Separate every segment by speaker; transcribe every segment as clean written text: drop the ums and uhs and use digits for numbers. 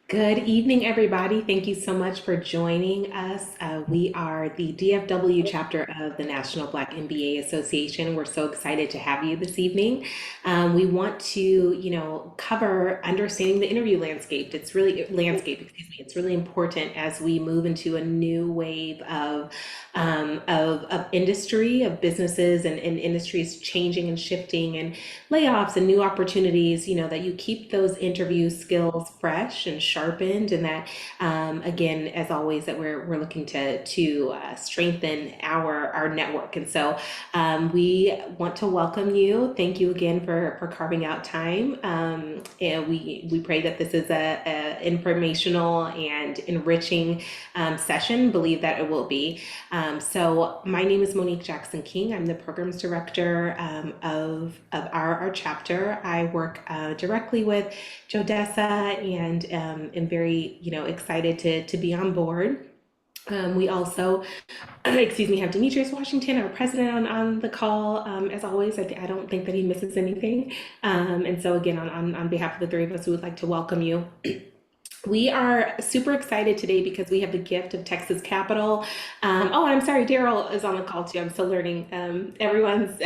Speaker 1: Good evening, everybody. Thank you so much for joining us. We are the DFW chapter of the National Black MBA Association. We're so excited to have you this evening. We want to, cover understanding the interview landscape. Excuse me. It's really important as we move into a new wave of industry, of businesses and industries changing and shifting and layoffs and new opportunities, that you keep those interview skills fresh and sharpened, and that again, as always, that we're looking to strengthen our network. And so we want to welcome you. Thank you again for carving out time. And we pray that this is a informational and enriching session. Believe that it will be. So my name is Monique Jackson King. I'm the programs director of our chapter. I work directly with Jodessa and am very, excited to be on board. We also, excuse me, have Demetrius Washington, our president, on the call. As always, I don't think that he misses anything. And so again, on behalf of the three of us, we would like to welcome you. We are super excited today because we have the gift of Texas Capital. Oh, and I'm sorry, Daryl is on the call too. I'm still learning everyone's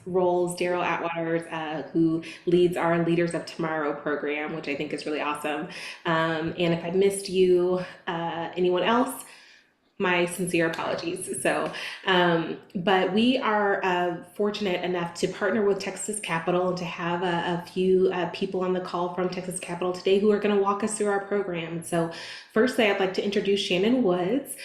Speaker 1: roles. Daryl Atwater, who leads our Leaders of Tomorrow program, which I think is really awesome. And if I missed you, anyone else, my sincere apologies. But we are fortunate enough to partner with Texas Capital and to have a few people on the call from Texas Capital today who are going to walk us through our program. So firstly, I'd like to introduce Shannon Woods.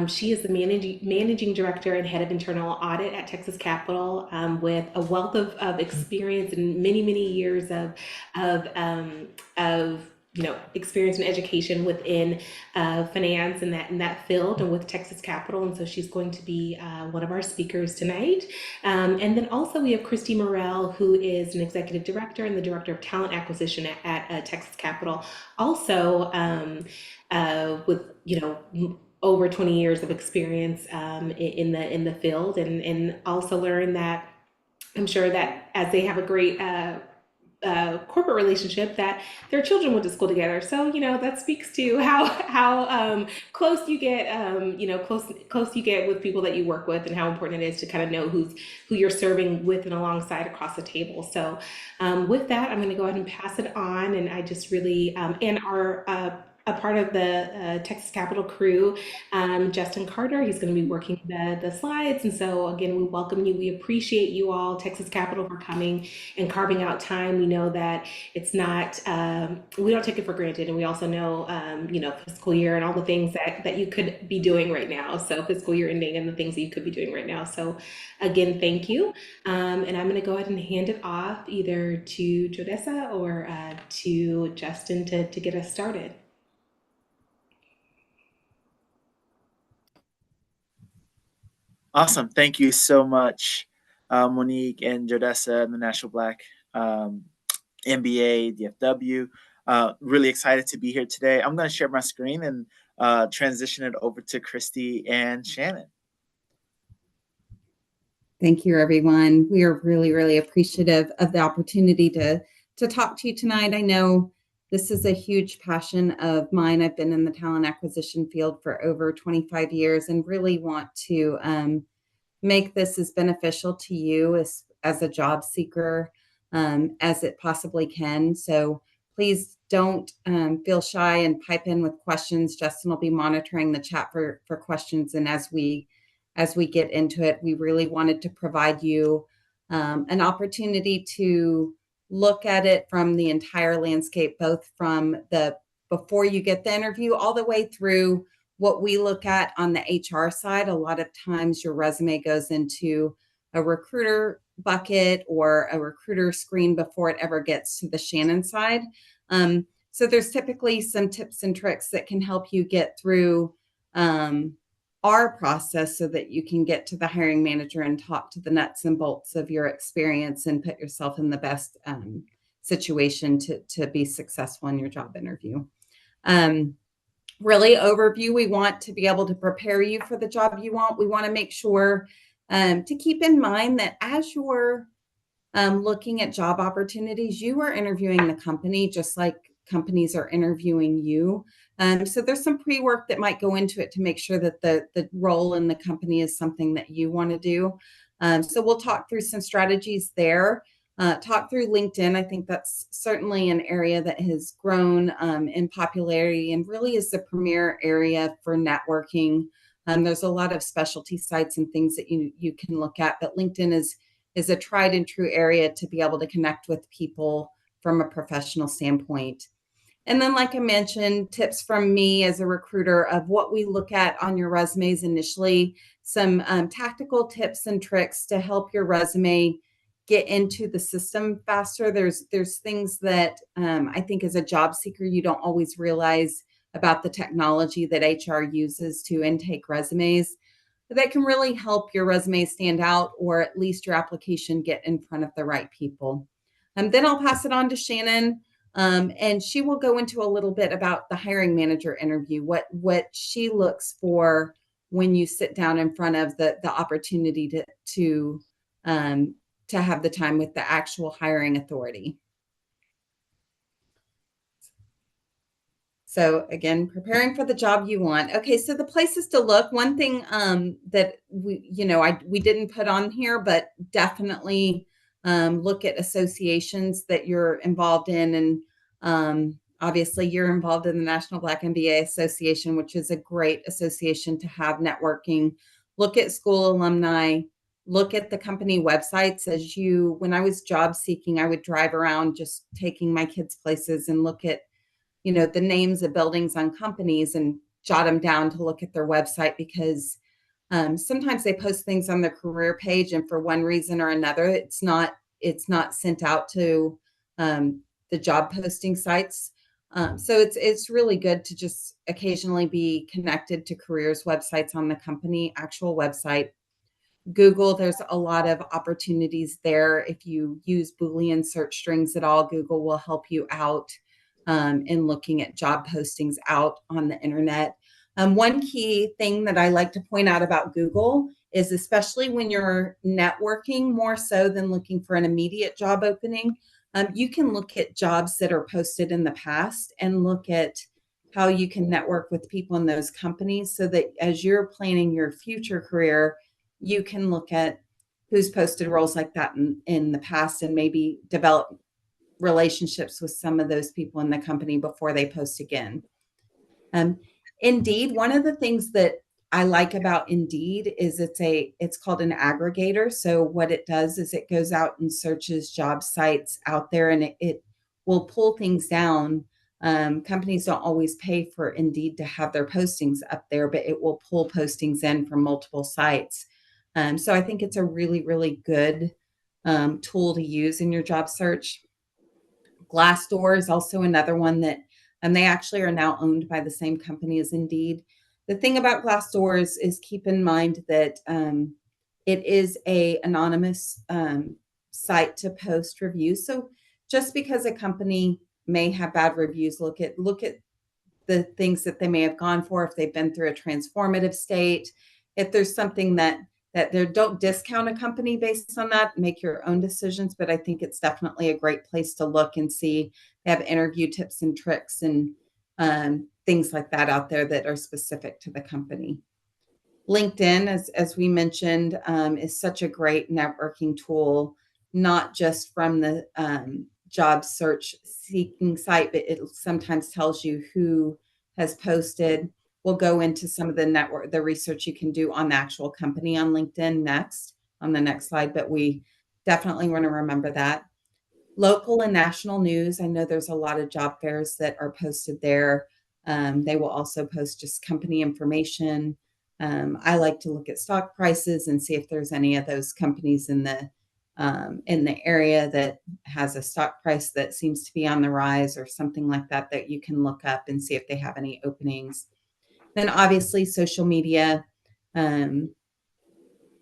Speaker 1: She is the managing director and head of internal audit at Texas Capital, with a wealth of experience and many years of experience and education within finance and that field and with Texas Capital. And so she's going to be one of our speakers tonight. And then also we have Christy Morrell, who is an executive director and the director of talent acquisition at Texas Capital. Also with, over 20 years of experience in the field, and also learn that I'm sure that as they have a great corporate relationship, that their children went to school together. So that speaks to how close you get, close you get with people that you work with, and how important it is to kind of know who you're serving with and alongside across the table. So with that, I'm going to go ahead and pass it on. And I just really and our a part of the Texas Capital crew, Justin Carter. He's going to be working the slides. And so again, we welcome you. We appreciate you all, Texas Capital, for coming and carving out time. We know that it's not, we don't take it for granted. And we also know, fiscal year and all the things that you could be doing right now. So fiscal year ending and the things that you could be doing right now. So again, thank you. And I'm going to go ahead and hand it off either to Jodessa or to Justin to get us started.
Speaker 2: Awesome. Thank you so much, Monique and Jodessa and the National Black MBA DFW. Really excited to be here today. I'm going to share my screen and transition it over to Christy and Shannon.
Speaker 3: Thank you, everyone. We are really appreciative of the opportunity to talk to you tonight. I know this is a huge passion of mine. I've been in the talent acquisition field for over 25 years and really want to make this as beneficial to you as a job seeker as it possibly can. So please don't feel shy and pipe in with questions. Justin will be monitoring the chat for questions. And as we get into it, we really wanted to provide you an opportunity to look at it from the entire landscape, both from the before you get the interview all the way through what we look at on the HR side. A lot of times your resume goes into a recruiter bucket or a recruiter screen before it ever gets to the Shannon side. So there's typically some tips and tricks that can help you get through our process so that you can get to the hiring manager and talk to the nuts and bolts of your experience and put yourself in the best situation to be successful in your job interview. Really overview, we want to be able to prepare you for the job you want. We want to make sure to keep in mind that as you're looking at job opportunities, you are interviewing the company just like companies are interviewing you. So there's some pre-work that might go into it to make sure that the role in the company is something that you want to do. So we'll talk through some strategies there. Talk through LinkedIn. I think that's certainly an area that has grown in popularity and really is the premier area for networking. There's a lot of specialty sites and things that you can look at, but LinkedIn is a tried and true area to be able to connect with people from a professional standpoint. And then, like I mentioned, tips from me as a recruiter of what we look at on your resumes initially, some tactical tips and tricks to help your resume get into the system faster. There's things that I think as a job seeker, you don't always realize about the technology that HR uses to intake resumes that can really help your resume stand out, or at least your application get in front of the right people. Then I'll pass it on to Shannon, and she will go into a little bit about the hiring manager interview, what she looks for when you sit down in front of the opportunity to have the time with the actual hiring authority. So again, preparing for the job you want. Okay, so the places to look. One thing that we didn't put on here, but definitely look at associations that you're involved in, and obviously you're involved in the National Black MBA Association, which is a great association to have networking. Look at school alumni. Look at the company websites. When I was job seeking, I would drive around just taking my kids places and look at the names of buildings on companies and jot them down to look at their website, because sometimes they post things on their career page and for one reason or another, it's not sent out to the job posting sites. So it's really good to just occasionally be connected to careers websites on the company actual website. Google, there's a lot of opportunities there. If you use Boolean search strings at all, Google will help you out in looking at job postings out on the internet. One key thing that I like to point out about Google is, especially when you're networking more so than looking for an immediate job opening, you can look at jobs that are posted in the past and look at how you can network with people in those companies, so that as you're planning your future career, you can look at who's posted roles like that in the past and maybe develop relationships with some of those people in the company before they post again. Indeed, one of the things that I like about Indeed is it's called an aggregator. So what it does is it goes out and searches job sites out there, and it will pull things down. Companies don't always pay for Indeed to have their postings up there, but it will pull postings in from multiple sites. So I think it's a really, really good tool to use in your job search. Glassdoor is also another one that, and they actually are now owned by the same company as Indeed. The thing about Glassdoor is keep in mind that it is a anonymous site to post reviews. So just because a company may have bad reviews, look at the things that they may have gone for, if they've been through a transformative state, if there's something that don't discount a company based on that, make your own decisions. But I think it's definitely a great place to look and see. They have interview tips and tricks and things like that out there that are specific to the company. LinkedIn, as we mentioned, is such a great networking tool, not just from the job search seeking site, but it sometimes tells you who has posted. We'll go into some of the research you can do on the actual company on LinkedIn on the next slide, but we definitely want to remember that. Local and national news. I know there's a lot of job fairs that are posted there. They will also post just company information. I like to look at stock prices and see if there's any of those companies in the area that has a stock price that seems to be on the rise or something like that, that you can look up and see if they have any openings. Then obviously social media,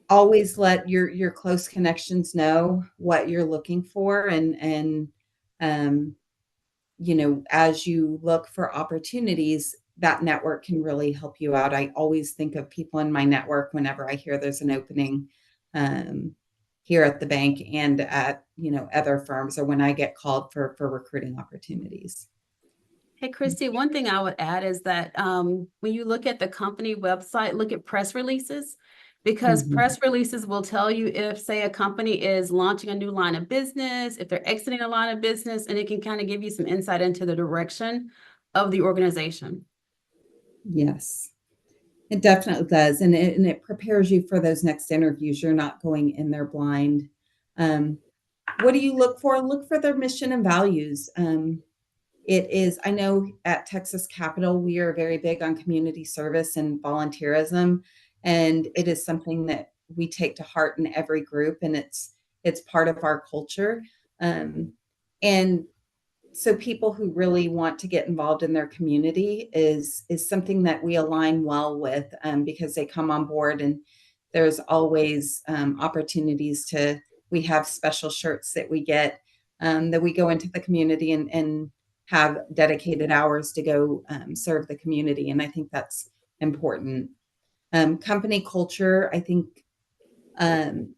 Speaker 3: always let your close connections know what you're looking for. And as you look for opportunities, that network can really help you out. I always think of people in my network whenever I hear there's an opening here at the bank and at, other firms, or when I get called for recruiting opportunities.
Speaker 4: Hey, Christy, one thing I would add is that when you look at the company website, look at press releases, because
Speaker 3: Mhm.
Speaker 4: press releases will tell you if, say, a company is launching a new line of business, if they're exiting a line of business, and it can kind of give you some insight into the direction of the organization.
Speaker 3: Yes, it definitely does. And it prepares you for those next interviews. You're not going in there blind. What do you look for? Look for their mission and values. It is, I know at Texas Capital, we are very big on community service and volunteerism. And it is something that we take to heart in every group, and it's part of our culture. And so people who really want to get involved in their community is something that we align well with, because they come on board, and there's always opportunities to, we have special shirts that we get, that we go into the community and have dedicated hours to go serve the community. And I think that's important. Company culture, I think, um,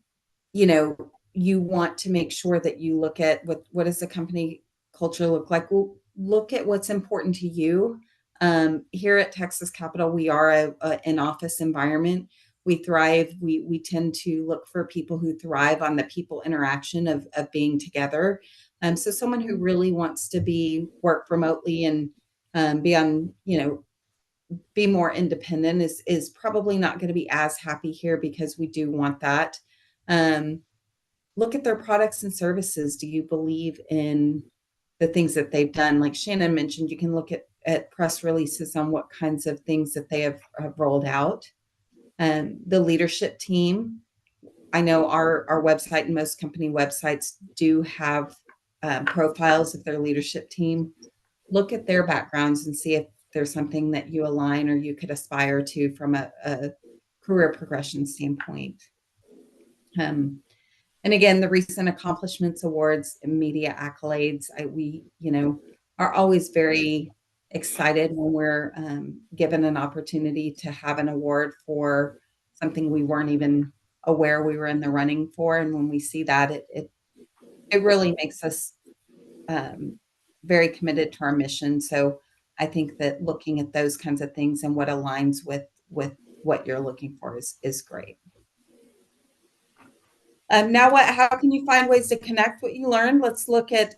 Speaker 3: you know, you want to make sure that you look at what does the company culture look like. Well, look at what's important to you. Here at Texas Capital, we are an office environment. We thrive. We tend to look for people who thrive on the people interaction of being together. So someone who really wants to work remotely and be on, be more independent is probably not going to be as happy here, because we do want that. Um, Look at their products and services. Do you believe in the things that they've done? Like Shannon mentioned, you can look at press releases on what kinds of things that they have rolled out. The leadership team. I know our website and most company websites do have profiles of their leadership team. Look at their backgrounds and see if there's something that you align or you could aspire to from a career progression standpoint. And again, the recent accomplishments awards and media accolades, we are always very excited when we're given an opportunity to have an award for something we weren't even aware we were in the running for. And when we see that, it really makes us very committed to our mission. So I think that looking at those kinds of things and what aligns with what you're looking for is great. Now, how can you find ways to connect what you learned? Let's look at,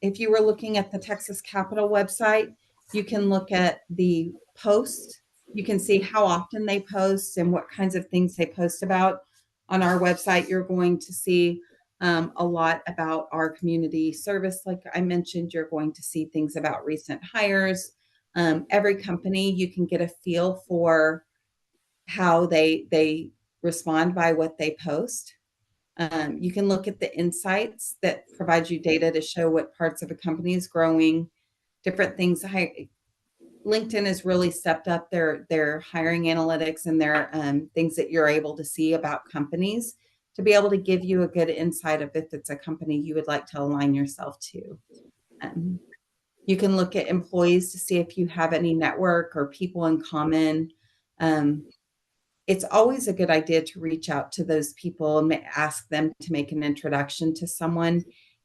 Speaker 3: if you were looking at the Texas Capital website, you can look at the posts. You can see how often they post and what kinds of things they post about. On our website, you're going to see a lot about our community service. Like I mentioned, you're going to see things about recent hires. Every company, you can get a feel for how they respond by what they post. You can look at the insights that provide you data to show what parts of a company is growing, different things. LinkedIn has really stepped up their hiring analytics and their things that you're able to see about companies to be able to give you a good insight of if it's a company you would like to align yourself to. You can look at employees to see if you have any network or people in common. It's always a good idea to reach out to those people and ask them to make an introduction to someone.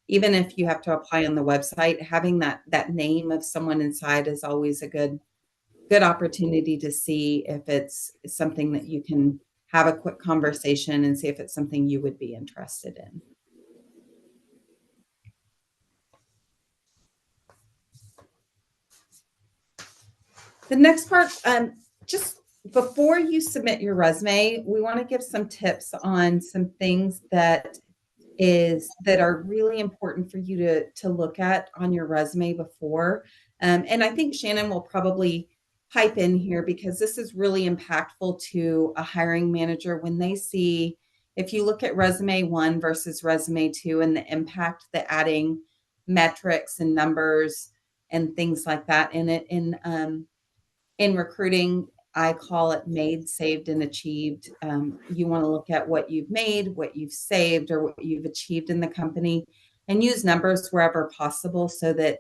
Speaker 3: Even if you have to apply on the website, having that name of someone inside is always a good opportunity to see if it's something that you can have a quick conversation and see if it's something you would be interested in. The next part, just before you submit your resume, we want to give some tips on some things that are really important for you to look at on your resume before. And I think Shannon will probably pipe in here, because this is really impactful to a hiring manager when they see, if you look at resume 1 versus resume 2 and the impact that adding metrics and numbers and things like that in it. In recruiting, I call it made, saved, and achieved. You want to look at what you've made, what you've saved, or what you've achieved in the company, and use numbers wherever possible, so that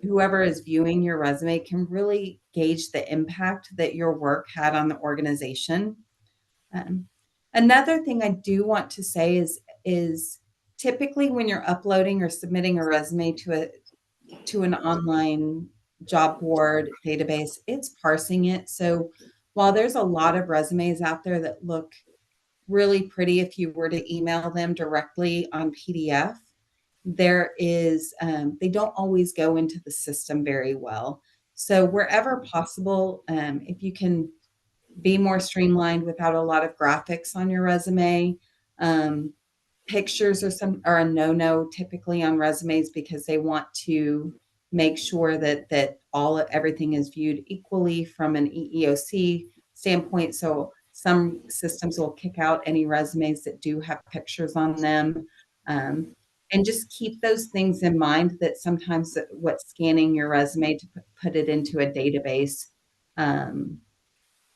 Speaker 3: whoever is viewing your resume can really gauge the impact that your work had on the organization. Another thing I do want to say is typically when you're uploading or submitting a resume to to an online job board database, it's parsing it. So while there's a lot of resumes out there that look really pretty if you were to email them directly on PDF, there is, they don't always go into the system very well. So wherever possible, if you can be more streamlined without a lot of graphics on your resume, pictures are a no-no typically on resumes because they want to make sure that everything is viewed equally from an EEOC standpoint. So some systems will kick out any resumes that do have pictures on them. And just keep those things in mind, that sometimes what scanning your resume to put it into a database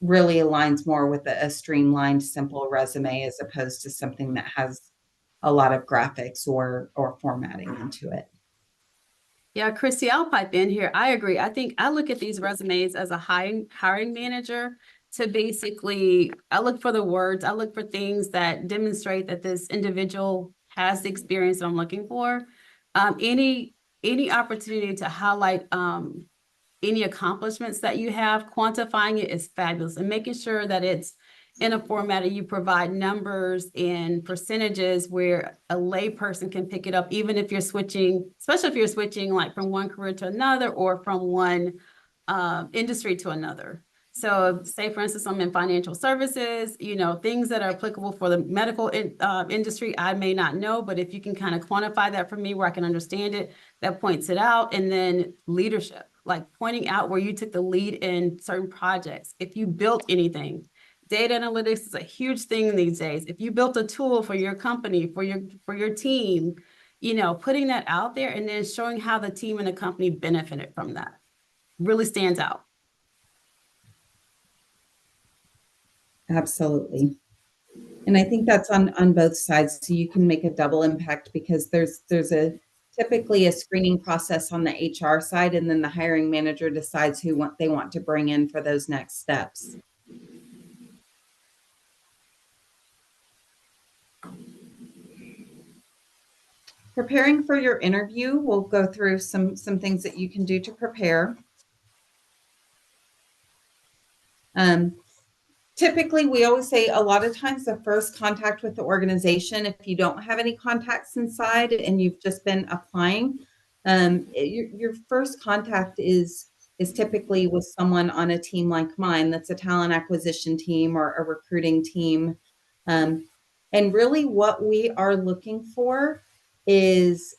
Speaker 3: really aligns more with a streamlined, simple resume as opposed to something that has a lot of graphics or formatting into it.
Speaker 4: Yeah, Christy, I'll pipe in here. I agree. I think I look at these resumes as a hiring manager to basically, I look for the words, I look for things that demonstrate that this individual has the experience that I'm looking for. Any opportunity to highlight any accomplishments that you have, quantifying it is fabulous, and making sure that it's in a format that you provide numbers and percentages where a lay person can pick it up, even if you're switching, especially if you're switching like from one career to another or from one industry to another. So say, for instance, I'm in financial services, things that are applicable for the medical industry, I may not know, but if you can kind of quantify that for me where I can understand it, that points it out. And then leadership, like pointing out where you took the lead in certain projects. If you built anything, data analytics is a huge thing these days. If you built a tool for your company, for your team, putting that out there and then showing how the team and the company benefited from that really stands out.
Speaker 3: Absolutely. And I think that's on both sides. So you can make a double impact because there's typically a screening process on the HR side, and then the hiring manager decides who they want to bring in for those next steps. Preparing for your interview, we'll go through some things that you can do to prepare. Typically, we always say a lot of times the first contact with the organization, if you don't have any contacts inside and you've just been applying, your first contact is typically with someone on a team like mine that's a talent acquisition team or a recruiting team. And really what we are looking for is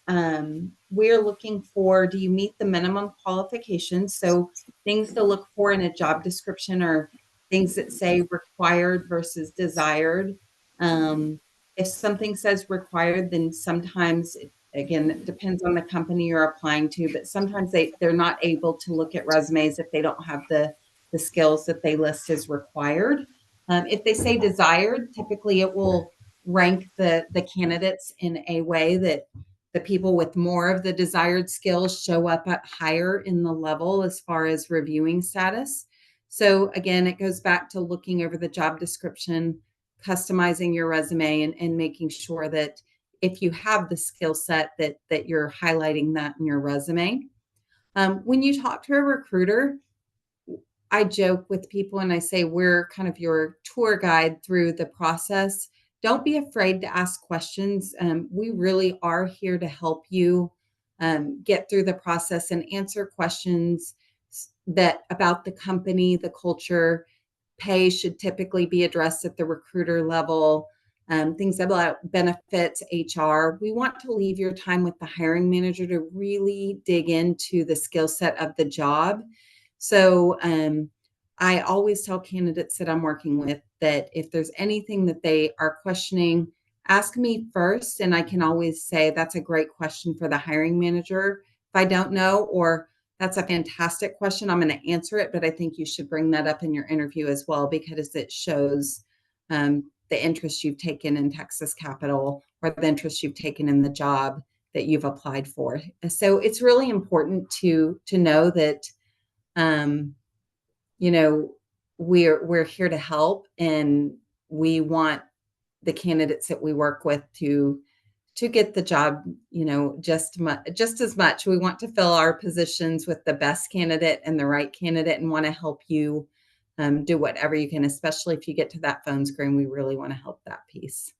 Speaker 3: we're looking for, do you meet the minimum qualifications? So things to look for in a job description are things that say required versus desired. If something says required, then sometimes, again, it depends on the company you're applying to, but sometimes they're not able to look at resumes if they don't have the skills that they list as required. If they say desired, typically it will rank the candidates in a way that the people with more of the desired skills show up at higher in the level as far as reviewing status. So again, it goes back to looking over the job description, customizing your resume, and making sure that if you have the skill set that you're highlighting that in your resume. When you talk to a recruiter, I joke with people and I say, we're kind of your tour guide through the process. Don't be afraid to ask questions. We really are here to help you get through the process and answer questions that about the company, the culture. Pay should typically be addressed at the recruiter level. Things about benefits, HR. We want to leave your time with the hiring manager to really dig into the skill set of the job. So I always tell candidates that I'm working with that if there's anything that they are questioning, ask me first. And I can always say, that's a great question for the hiring manager if I don't know, or that's a fantastic question, I'm going to answer it, but I think you should bring that up in your interview as well, because it shows the interest you've taken in Texas Capital or the interest you've taken in the job that you've applied for. So it's really important to know that, we're here to help, and we want the candidates that we work with to get the job, just as much. We want to fill our positions with the best candidate and the right candidate, and want to help you do whatever you can, especially if you get to that phone screen. We really want to help that piece.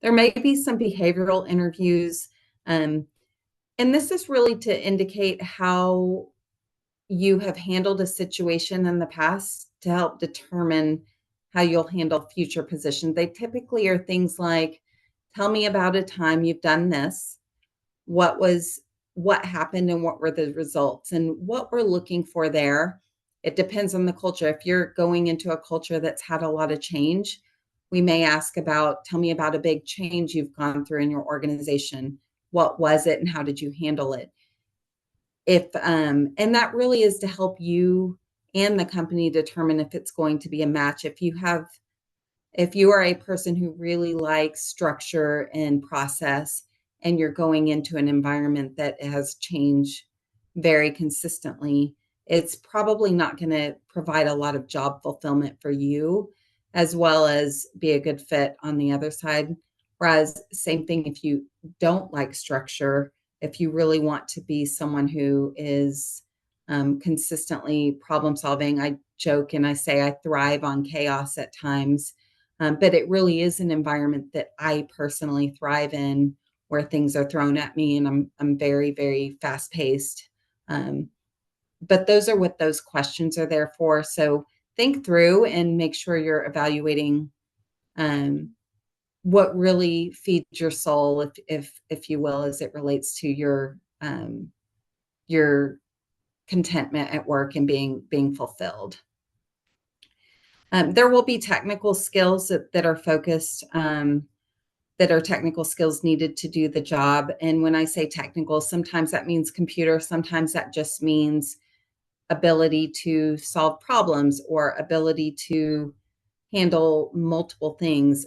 Speaker 3: There may be some behavioral interviews, and this is really to indicate how you have handled a situation in the past to help determine how you'll handle future positions. They typically are things like, tell me about a time you've done this. What happened and what were the results? And what we're looking for there, it depends on the culture. If you're going into a culture that's had a lot of change, we may ask about, tell me about a big change you've gone through in your organization. What was it and how did you handle it? And that really is to help you and the company determine if it's going to be a match. If you are a person who really likes structure and process, and you're going into an environment that has change very consistently, it's probably not going to provide a lot of job fulfillment for you, as well as be a good fit on the other side. Whereas same thing, if you don't like structure, if you really want to be someone who is consistently problem solving, I joke and I say I thrive on chaos at times, but it really is an environment that I personally thrive in, where things are thrown at me and I'm very, very fast paced. But those are what those questions are there for. So think through and make sure you're evaluating what really feeds your soul, if you will, as it relates to your contentment at work and being fulfilled. There will be technical skills that are focused, that are technical skills needed to do the job. And when I say technical, sometimes that means computer, sometimes that just means ability to solve problems or ability to handle multiple things.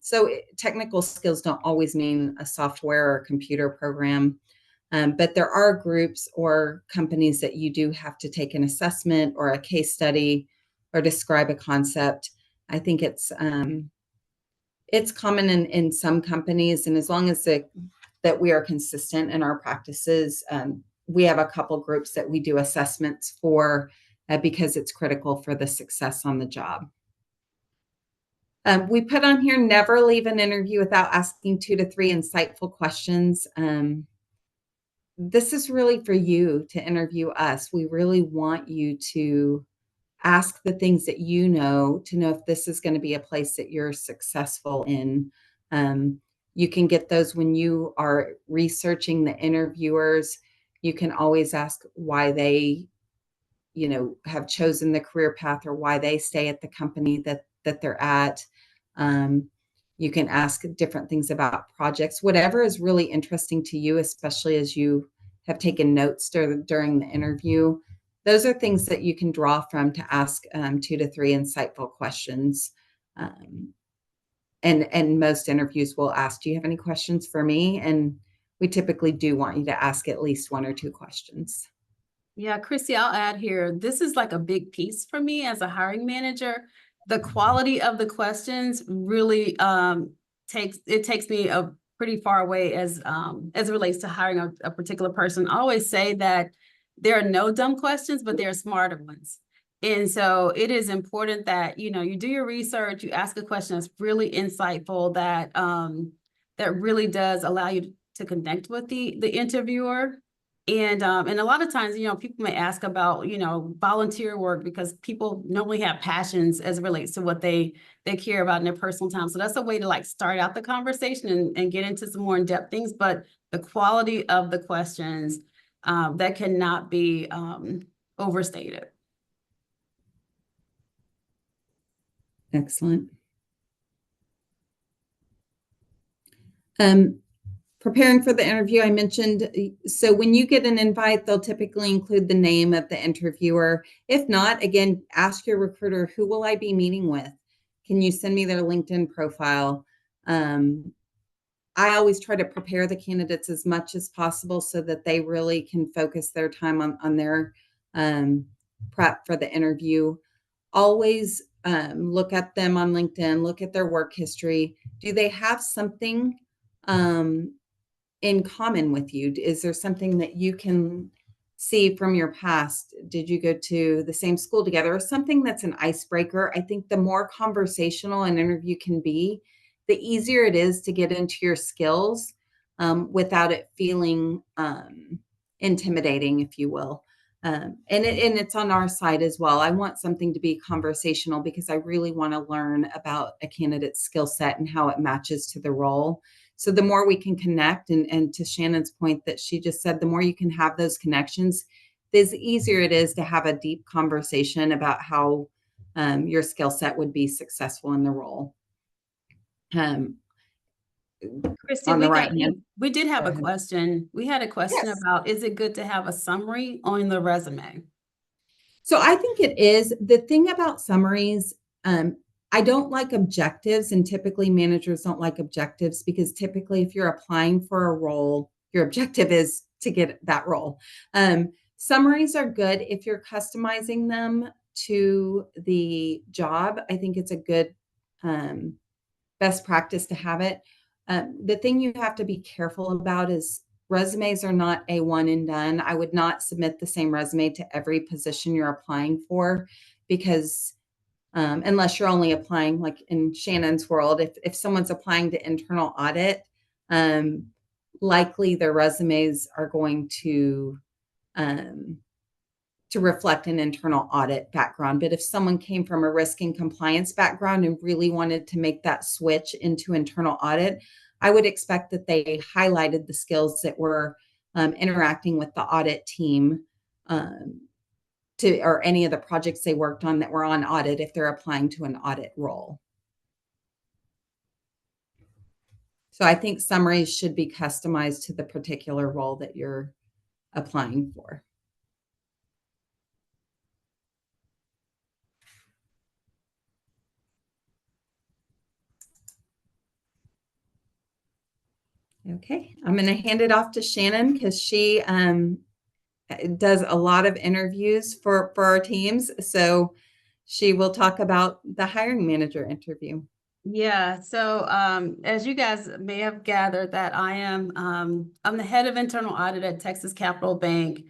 Speaker 3: So technical skills don't always mean a software or computer program, but there are groups or companies that you do have to take an assessment or a case study or describe a concept. I think it's common in some companies, and as long as that we are consistent in our practices, we have a couple groups that we do assessments for, because it's critical for the success on the job. We put on here, never leave an interview without asking 2 to 3 insightful questions. This is really for you to interview us. We really want you to ask the things that you know, to know if this is going to be a place that you're successful in. You can get those when you are researching the interviewers. You can always ask why they, have chosen the career path, or why they stay at the company that they're at. You can ask different things about projects, whatever is really interesting to you, especially as you have taken notes during the interview. Those are things that you can draw from to ask 2 to 3 insightful questions. And most interviews will ask, do you have any questions for me? And we typically do want you to ask at least 1 or 2 questions.
Speaker 4: Yeah, Chrissy, I'll add here, this is like a big piece for me as a hiring manager. The quality of the questions really takes me a pretty far away as it relates to hiring a particular person. I always say that there are no dumb questions, but there are smarter ones. And so it is important that, you do your research, you ask a question that's really insightful, that really does allow you to connect with the interviewer. And a lot of times, people may ask about, volunteer work, because people normally have passions as it relates to what they care about in their personal time. So that's a way to start out the conversation and get into some more in-depth things. But the quality of the questions, that cannot be overstated.
Speaker 3: Excellent. Preparing for the interview, I mentioned, so when you get an invite, they'll typically include the name of the interviewer. If not, again, ask your recruiter, who will I be meeting with? Can you send me their LinkedIn profile? I always try to prepare the candidates as much as possible so that they really can focus their time on their prep for the interview. Always look at them on LinkedIn, look at their work history. Do they have something in common with you? Is there something that you can see from your past? Did you go to the same school together, or something that's an icebreaker? I think the more conversational an interview can be, the easier it is to get into your skills without it feeling intimidating, if you will. And it's on our side as well. I want something to be conversational because I really want to learn about a candidate's skill set and how it matches to the role. So the more we can connect, and to Shannon's point that she just said, the more you can have those connections, the easier it is to have a deep conversation about how your skill set would be successful in the role.
Speaker 4: Christy,
Speaker 3: On the right hand.
Speaker 4: we did have
Speaker 3: Go
Speaker 4: a
Speaker 3: ahead.
Speaker 4: question. We had a question
Speaker 3: Yes.
Speaker 4: about, is it good to have a summary on the resume?
Speaker 3: So I think it is. The thing about summaries, I don't like objectives, and typically managers don't like objectives, because typically if you're applying for a role, your objective is to get that role. Summaries are good if you're customizing them to the job. I think it's a good best practice to have it. The thing you have to be careful about is resumes are not a one and done. I would not submit the same resume to every position you're applying for, because unless you're only applying, like in Shannon's world, if someone's applying to internal audit, likely their resumes are going to reflect an internal audit background. But if someone came from a risk and compliance background and really wanted to make that switch into internal audit, I would expect that they highlighted the skills that were interacting with the audit team or any of the projects they worked on that were on audit if they're applying to an audit role. So I think summaries should be customized to the particular role that you're applying for. Okay, I'm going to hand it off to Shannon, because she does a lot of interviews for our teams. So she will talk about the hiring manager interview.
Speaker 4: Yeah, so as you guys may have gathered, that I'm the head of internal audit at Texas Capital Bank.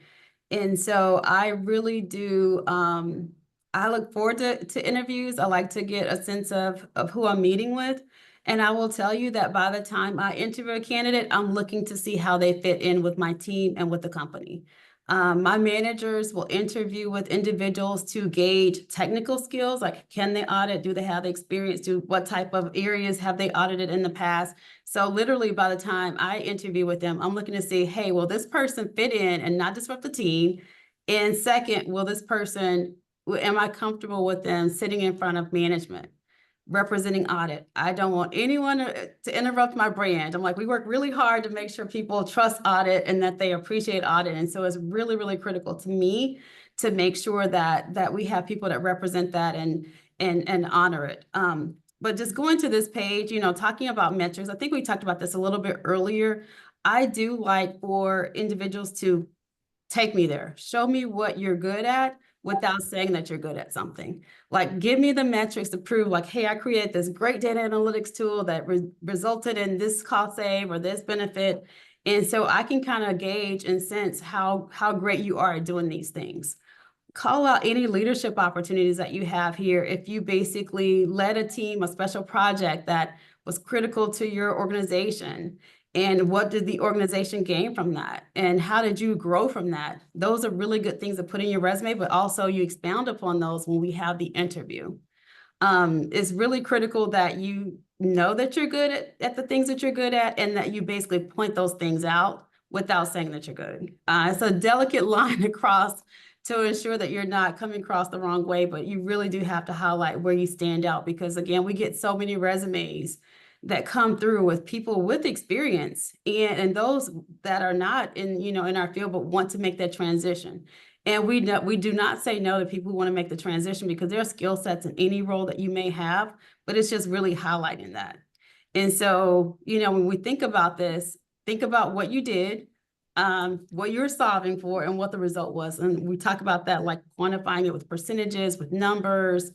Speaker 4: And so I really do, I look forward to interviews. I like to get a sense of who I'm meeting with. And I will tell you that by the time I interview a candidate, I'm looking to see how they fit in with my team and with the company. My managers will interview with individuals to gauge technical skills, like can they audit? Do they have the experience? What type of areas have they audited in the past? So literally by the time I interview with them, I'm looking to see, hey, will this person fit in and not disrupt the team? And second, am I comfortable with them sitting in front of management, representing audit? I don't want anyone to interrupt my brand. I'm like, we work really hard to make sure people trust audit and that they appreciate audit. And so it's really, really critical to me to make sure that we have people that represent that and honor it. But just going to this page, talking about metrics, I think we talked about this a little bit earlier. I do like for individuals to take me there, show me what you're good at without saying that you're good at something. Like, give me the metrics to prove, like, hey, I created this great data analytics tool that resulted in this cost save or this benefit. And so I can kind of gauge and sense how great you are at doing these things. Call out any leadership opportunities that you have here. If you basically led a team, a special project that was critical to your organization, and what did the organization gain from that? And how did you grow from that? Those are really good things to put in your resume, but also you expound upon those when we have the interview. It's really critical that you know that you're good at the things that you're good at, and that you basically point those things out without saying that you're good. It's a delicate line across to ensure that you're not coming across the wrong way, but you really do have to highlight where you stand out, because again, we get so many resumes that come through with people with experience and those that are not in our field, but want to make that transition. And we do not say no to people who want to make the transition, because there are skill sets in any role that you may have, but it's just really highlighting that. And so, when we think about this, think about what you did, what you're solving for, and what the result was. And we talk about that, like quantifying it with percentages, with numbers,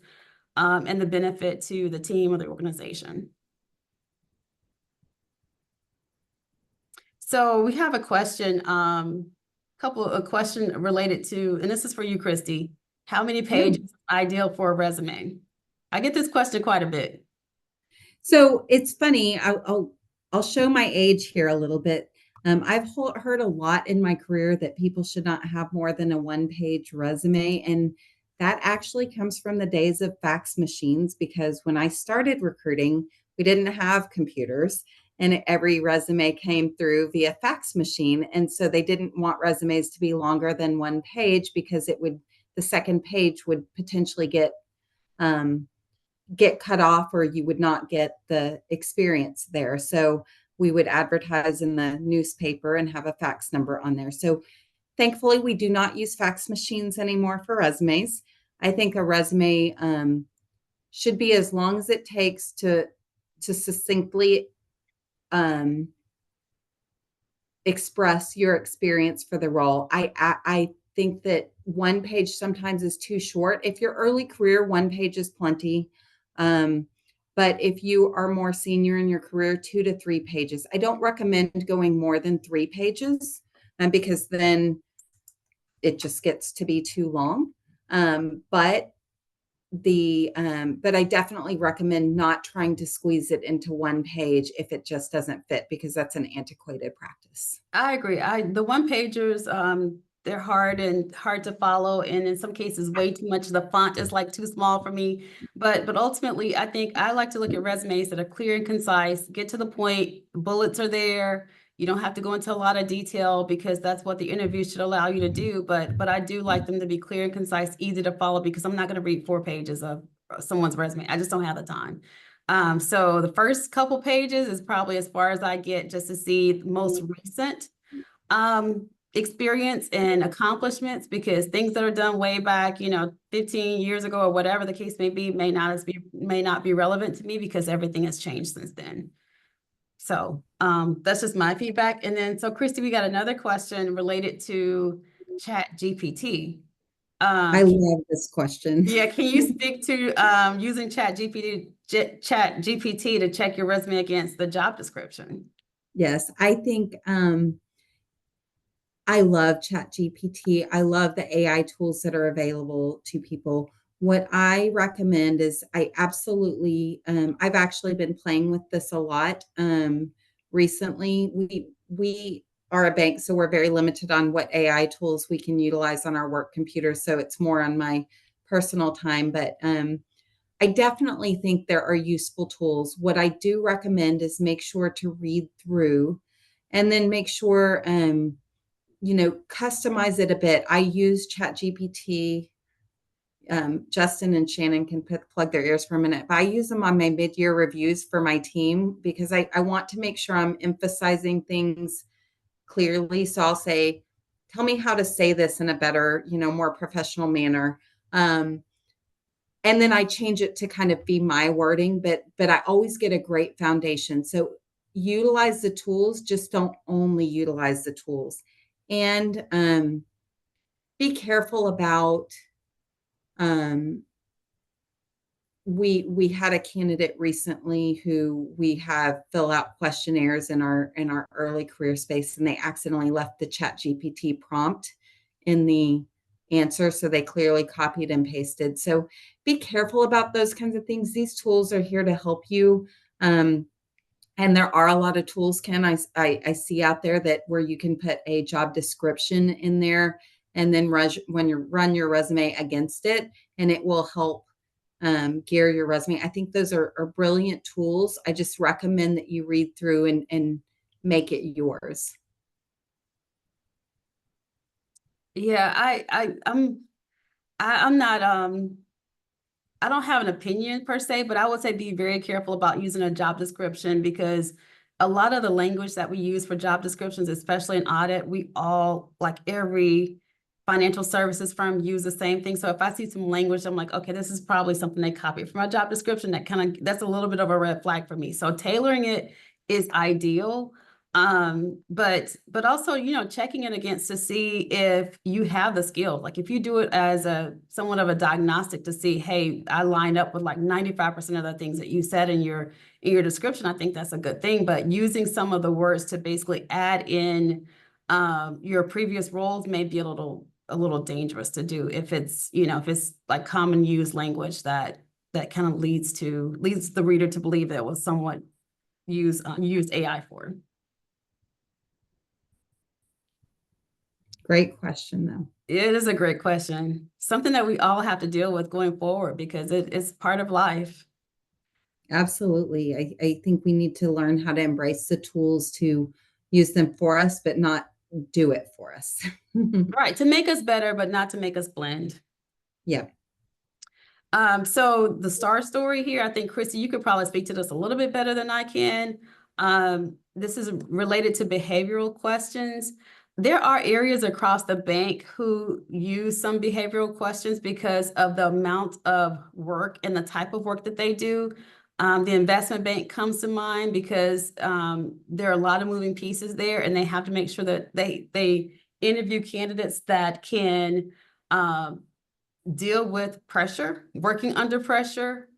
Speaker 4: and the benefit to the team or the organization. So we have a question, a question related to, and this is for you, Christy. How many pages is ideal for a resume? I get this question quite a bit.
Speaker 3: So it's funny. I'll show my age here a little bit. I've heard a lot in my career that people should not have more than a one-page resume, and that actually comes from the days of fax machines. Because when I started recruiting, we didn't have computers, and every resume came through via fax machine, and so they didn't want resumes to be longer than one page because the second page would potentially get cut off, or you would not get the experience there. So we would advertise in the newspaper and have a fax number on there. So thankfully, we do not use fax machines anymore for resumes. I think a resume should be as long as it takes to succinctly express your experience for the role. I think that one page sometimes is too short. If you're early career, one page is plenty. But if you are more senior in your career, 2 to 3 pages. I don't recommend going more than 3 pages because then it just gets to be too long. But I definitely recommend not trying to squeeze it into one page if it just doesn't fit, because that's an antiquated practice.
Speaker 4: I agree. The one pagers, they're hard to follow, and in some cases, way too much. The font is like too small for me. But ultimately, I think I like to look at resumes that are clear and concise, get to the point, bullets are there. You don't have to go into a lot of detail because that's what the interview should allow you to do. But I do like them to be clear and concise, easy to follow, because I'm not going to read 4 pages of someone's resume. I just don't have the time. So the first couple pages is probably as far as I get, just to see the most recent experience and accomplishments, because things that are done way back, 15 years ago or whatever the case may be, may not be relevant to me because everything has changed since then. So that's just my feedback. And then, so Christy, we got another question related to Chat GPT.
Speaker 3: I love this question.
Speaker 4: Yeah, can you speak to using Chat GPT to check your resume against the job description?
Speaker 3: Yes, I think I love Chat GPT. I love the AI tools that are available to people. What I recommend is I've actually been playing with this a lot recently. We are a bank, so we're very limited on what AI tools we can utilize on our work computers. So it's more on my personal time, but I definitely think there are useful tools. What I do recommend is make sure to read through and then make sure, customize it a bit. I use ChatGPT. Justin and Shannon can plug their ears for a minute, but I use them on my mid-year reviews for my team because I want to make sure I'm emphasizing things clearly. So I'll say, tell me how to say this in a better, more professional manner. And then I change it to kind of be my wording, but I always get a great foundation. So utilize the tools, just don't only utilize the tools. And be careful about, we had a candidate recently who we have fill out questionnaires in our early career space, and they accidentally left the Chat GPT prompt in the answer. So they clearly copied and pasted. So be careful about those kinds of things. These tools are here to help you. And there are a lot of tools, Ken, I see out there that where you can put a job description in there and then when you run your resume against it, and it will help gear your resume. I think those are brilliant tools. I just recommend that you read through and make it yours.
Speaker 4: Yeah, I'm not, I don't have an opinion per se, but I would say be very careful about using a job description, because a lot of the language that we use for job descriptions, especially in audit, we all, like every financial services firm, use the same thing. So if I see some language, I'm like, okay, this is probably something they copied from my job description. That's a little bit of a red flag for me. So tailoring it is ideal. But also, checking it against to see if you have the skill. Like if you do it as somewhat of a diagnostic to see, hey, I line up with like 95% of the things that you said in your description, I think that's a good thing. But using some of the words to basically add in your previous roles may be a little dangerous to do if it's like common used language that kind of leads the reader to believe that it was somewhat used AI for.
Speaker 3: Great question, though.
Speaker 4: It is a great question. Something that we all have to deal with going forward because it's part of life.
Speaker 3: Absolutely. I think we need to learn how to embrace the tools to use them for us, but not do it for us.
Speaker 4: Right. To make us better, but not to make us blend.
Speaker 3: Yeah.
Speaker 4: So the star story here, I think, Christy, you could probably speak to this a little bit better than I can. This is related to behavioral questions. There are areas across the bank who use some behavioral questions because of the amount of work and the type of work that they do. The investment bank comes to mind because there are a lot of moving pieces there, and they have to make sure that they interview candidates that can deal with pressure, working under pressure,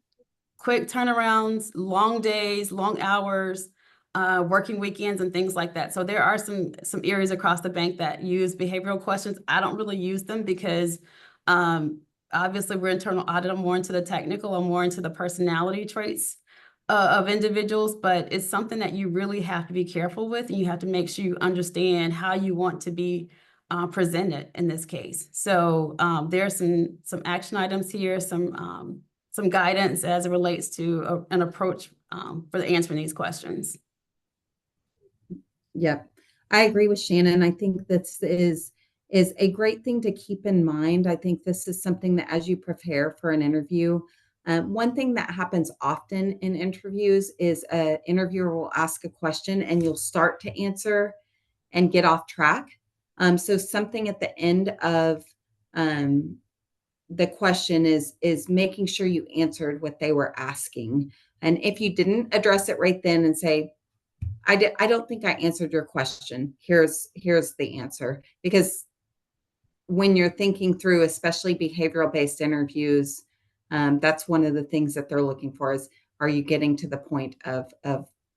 Speaker 4: quick turnarounds, long days, long hours, working weekends and things like that. So there are some areas across the bank that use behavioral questions. I don't really use them because obviously we're internal audit. I'm more into the technical, I'm more into the personality traits of individuals, but it's something that you really have to be careful with, and you have to make sure you understand how you want to be presented in this case. So there are some action items here, some guidance as it relates to an approach for answering these questions.
Speaker 3: Yep. I agree with Shannon. I think this is a great thing to keep in mind. I think this is something that as you prepare for an interview, one thing that happens often in interviews is an interviewer will ask a question and you'll start to answer and get off track. So something at the end of the question is making sure you answered what they were asking. And if you didn't address it right then and say, I don't think I answered your question. Here's the answer. Because when you're thinking through, especially behavioral based interviews, that's one of the things that they're looking for is, are you getting to the point of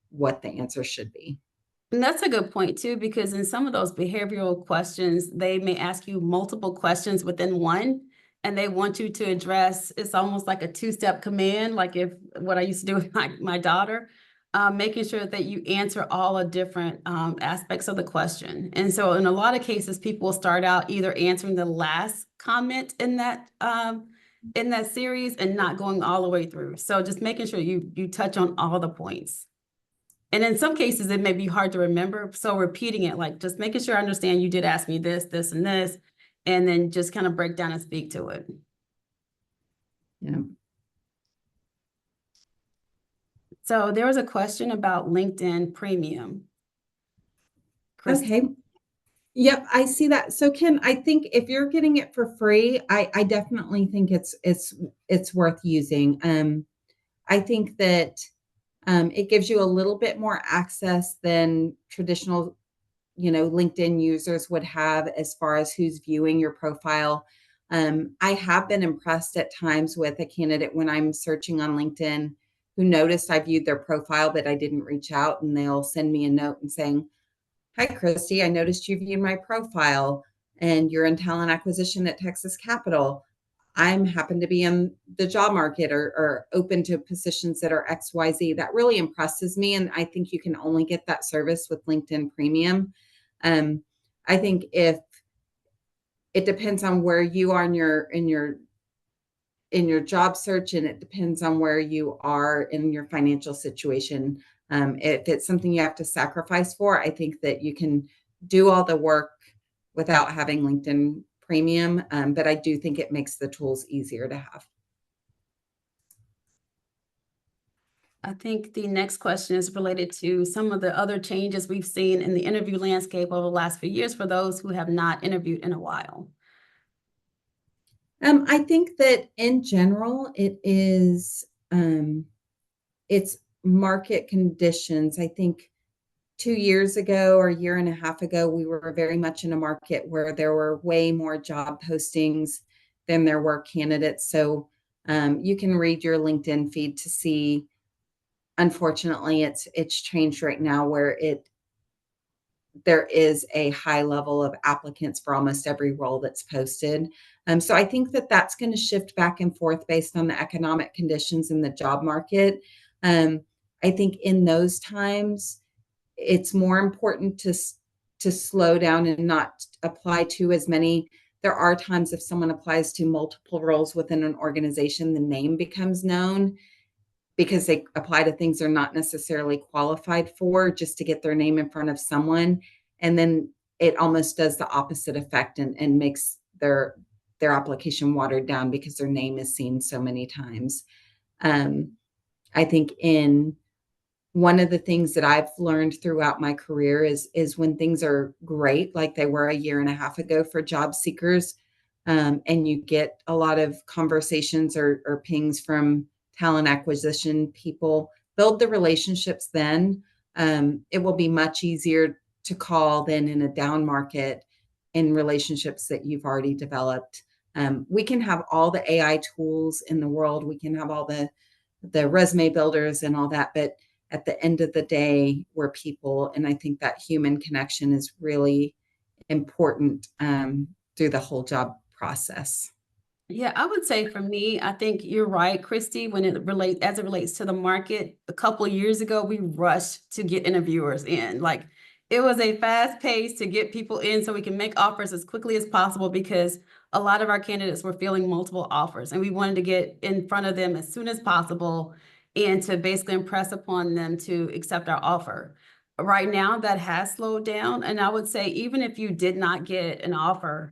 Speaker 3: what the answer should be?
Speaker 4: And that's a good point too, because in some of those behavioral questions, they may ask you multiple questions within one, and they want you to address, it's almost like a two-step command, like if what I used to do with my daughter, making sure that you answer all the different aspects of the question. And so in a lot of cases, people will start out either answering the last comment in that series and not going all the way through. So just making sure you touch on all the points. And in some cases, it may be hard to remember. So repeating it, like just making sure I understand you did ask me this, this, and this, and then just kind of break down and speak to it.
Speaker 3: Yeah.
Speaker 4: So there was a question about LinkedIn Premium. Christy?
Speaker 3: Okay. Yep, I see that. So Ken, I think if you're getting it for free, I definitely think it's worth using. I think that it gives you a little bit more access than traditional, LinkedIn users would have as far as who's viewing your profile. I have been impressed at times with a candidate when I'm searching on LinkedIn who noticed I viewed their profile, but I didn't reach out, and they'll send me a note and saying, "Hi, Christy, I noticed you viewed my profile and you're in talent acquisition at Texas Capital. I'm happen to be in the job market or open to positions that are XYZ." That really impresses me. And I think you can only get that service with LinkedIn Premium. I think if it depends on where you are in your job search, and it depends on where you are in your financial situation. If it's something you have to sacrifice for, I think that you can do all the work without having LinkedIn Premium. But I do think it makes the tools easier to have.
Speaker 4: I think the next question is related to some of the other changes we've seen in the interview landscape over the last few years for those who have not interviewed in a while.
Speaker 3: I think that in general, it is it's market conditions. I think 2 years ago or a year and a half ago, we were very much in a market where there were way more job postings than there were candidates. So you can read your LinkedIn feed to see, unfortunately, it's changed right now where there is a high level of applicants for almost every role that's posted. So I think that that's going to shift back and forth based on the economic conditions in the job market. I think in those times, it's more important to slow down and not apply to as many. There are times if someone applies to multiple roles within an organization, the name becomes known because they apply to things they're not necessarily qualified for just to get their name in front of someone. And then it almost does the opposite effect and makes their application watered down because their name is seen so many times. I think one of the things that I've learned throughout my career is when things are great, like they were a year and a half ago for job seekers, and you get a lot of conversations or pings from talent acquisition people, build the relationships then. It will be much easier to call than in a down market in relationships that you've already developed. We can have all the AI tools in the world. We can have all the resume builders and all that, but at the end of the day, we're people. And I think that human connection is really important through the whole job process.
Speaker 4: Yeah, I would say for me, I think you're right, Christy, when it relates to the market. A couple of years ago, we rushed to get interviewers in. Like it was a fast pace to get people in so we can make offers as quickly as possible because a lot of our candidates were feeling multiple offers and we wanted to get in front of them as soon as possible and to basically impress upon them to accept our offer. Right now, that has slowed down. And I would say, even if you did not get an offer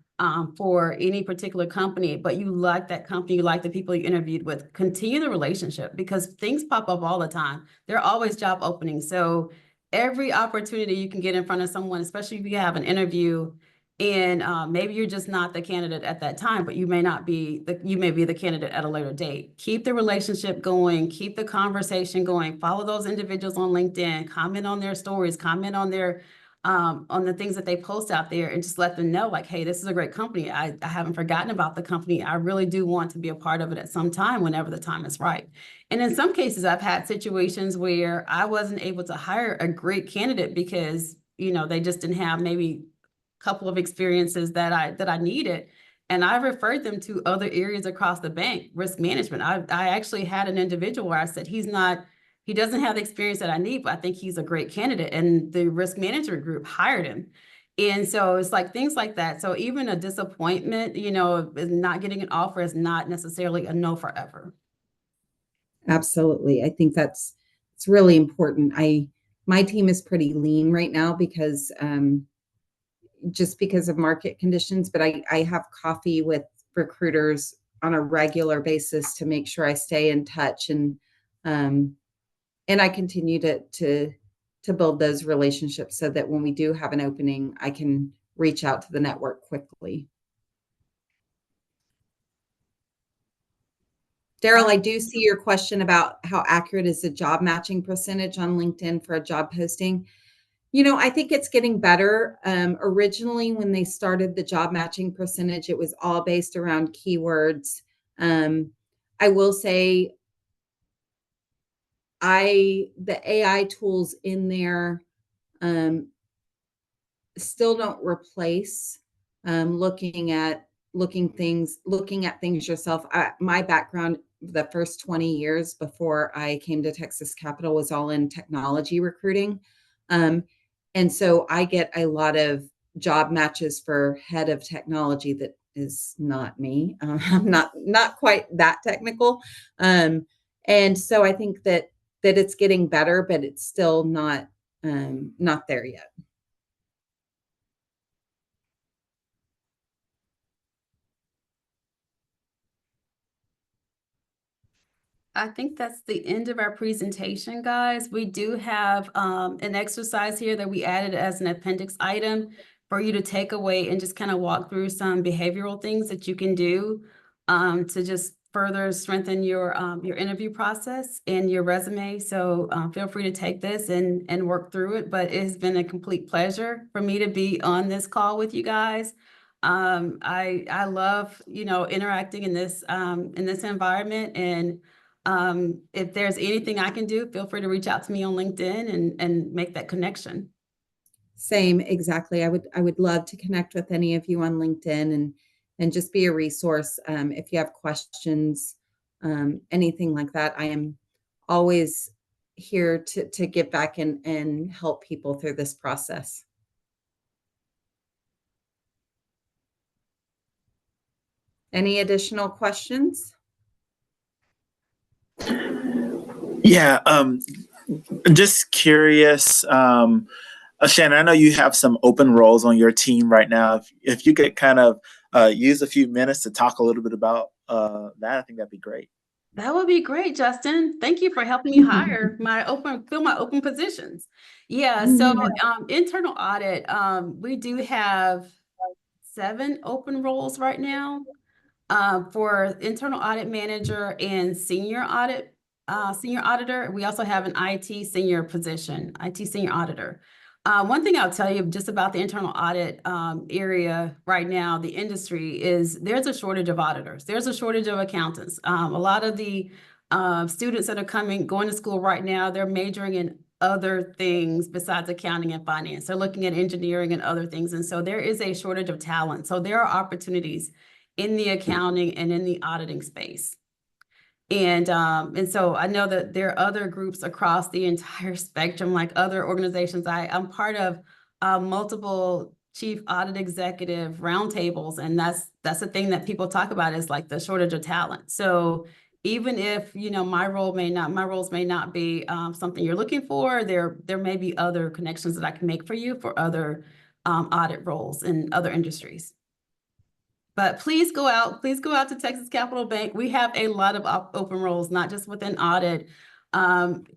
Speaker 4: for any particular company, but you like that company, you like the people you interviewed with, continue the relationship because things pop up all the time. There are always job openings. So every opportunity you can get in front of someone, especially if you have an interview and maybe you're just not the candidate at that time, but you may be the candidate at a later date. Keep the relationship going, keep the conversation going, follow those individuals on LinkedIn, comment on their stories, comment on their on the things that they post out there and just let them know like, hey, this is a great company. I haven't forgotten about the company. I really do want to be a part of it at some time whenever the time is right. And in some cases, I've had situations where I wasn't able to hire a great candidate because, they just didn't have maybe couple of experiences that I needed. And I referred them to other areas across the bank, risk management. I actually had an individual where I said, he doesn't have the experience that I need, but I think he's a great candidate. And the risk manager group hired him. And so it's like things like that. So even a disappointment, not getting an offer is not necessarily a no forever.
Speaker 3: Absolutely. I think it's really important. My team is pretty lean right now because just because of market conditions, but I have coffee with recruiters on a regular basis to make sure I stay in touch and I continue to build those relationships so that when we do have an opening, I can reach out to the network quickly. Daryl, I do see your question about how accurate is the job matching percentage on LinkedIn for a job posting. I think it's getting better. Originally, when they started the job matching percentage, it was all based around keywords. I will say the AI tools in there still don't replace looking at things yourself. My background, the first 20 years before I came to Texas Capital, was all in technology recruiting. And so I get a lot of job matches for head of technology that is not me. I'm not quite that technical. And so I think that it's getting better, but it's still not there yet.
Speaker 4: I think that's the end of our presentation, guys. We do have an exercise here that we added as an appendix item for you to take away and just kind of walk through some behavioral things that you can do to just further strengthen your interview process and your resume. So feel free to take this and work through it. But it has been a complete pleasure for me to be on this call with you guys. I love, interacting in this environment. And if there's anything I can do, feel free to reach out to me on LinkedIn and make that connection.
Speaker 3: Same, exactly. I would love to connect with any of you on LinkedIn and just be a resource. If you have questions, anything like that, I am always here to give back and help people through this process. Any additional questions?
Speaker 2: Yeah, just curious, Shannon, I know you have some open roles on your team right now. If you could kind of use a few minutes to talk a little bit about that, I think that'd be great.
Speaker 4: That would be great, Justin. Thank you for helping me fill my open positions. Yeah, so internal audit, we do have 7 open roles right now for internal audit manager and senior auditor. We also have an IT senior position, IT senior auditor. One thing I'll tell you just about the internal audit area right now, the industry, is there's a shortage of auditors. There's a shortage of accountants. A lot of the students that are going to school right now, they're majoring in other things besides accounting and finance. They're looking at engineering and other things. And so there is a shortage of talent. So there are opportunities in the accounting and in the auditing space. And so I know that there are other groups across the entire spectrum, like other organizations. I'm part of multiple chief audit executive roundtables, and that's the thing that people talk about is like the shortage of talent. So even if my roles may not be something you're looking for, there may be other connections that I can make for you for other audit roles in other industries. But please go out to Texas Capital Bank. We have a lot of open roles, not just within audit.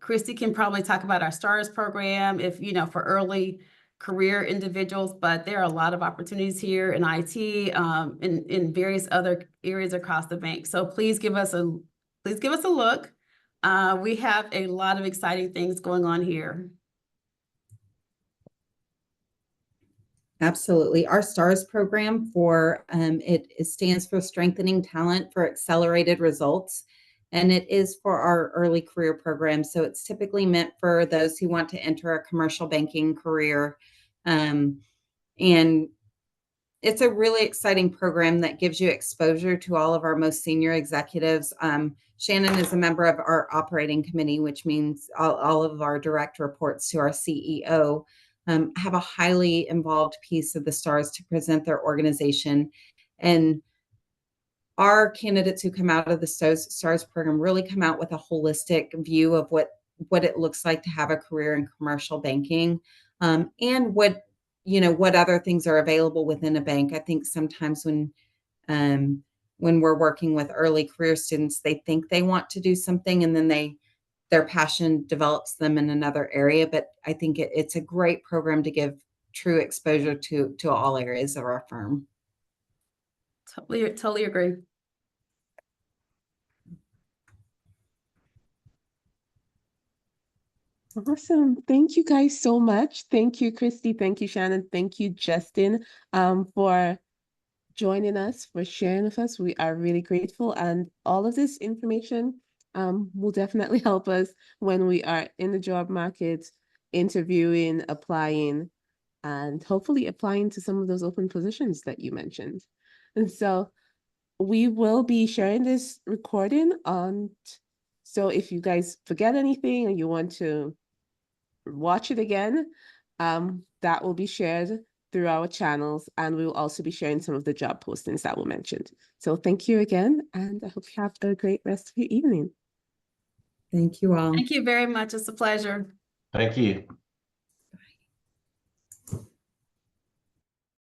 Speaker 4: Christy can probably talk about our STARS program for early career individuals, but there are a lot of opportunities here in IT, in various other areas across the bank. So please give us a look. We have a lot of exciting things going on here.
Speaker 3: Absolutely. Our STARS program it stands for Strengthening Talent for Accelerated Results. And it is for our early career program. So it's typically meant for those who want to enter a commercial banking career. And it's a really exciting program that gives you exposure to all of our most senior executives. Shannon is a member of our operating committee, which means all of our direct reports to our CEO have a highly involved piece of the STARS to present their organization. And our candidates who come out of the STARS program really come out with a holistic view of what it looks like to have a career in commercial banking, and what other things are available within a bank. I think sometimes when we're working with early career students, they think they want to do something and then their passion develops them in another area. But I think it's a great program to give true exposure to all areas of our firm.
Speaker 4: Totally agree.
Speaker 5: Awesome. Thank you guys so much. Thank you, Christy. Thank you, Shannon. Thank you, Justin, for joining us, for sharing with us. We are really grateful. And all of this information will definitely help us when we are in the job market, interviewing, applying, and hopefully applying to some of those open positions that you mentioned. And so we will be sharing this recording so if you guys forget anything and you want to watch it again, that will be shared through our channels, and we will also be sharing some of the job postings that were mentioned. So thank you again, and I hope you have a great rest of your evening.
Speaker 3: Thank you all.
Speaker 4: Thank you very much. It's a pleasure.
Speaker 6: Thank you.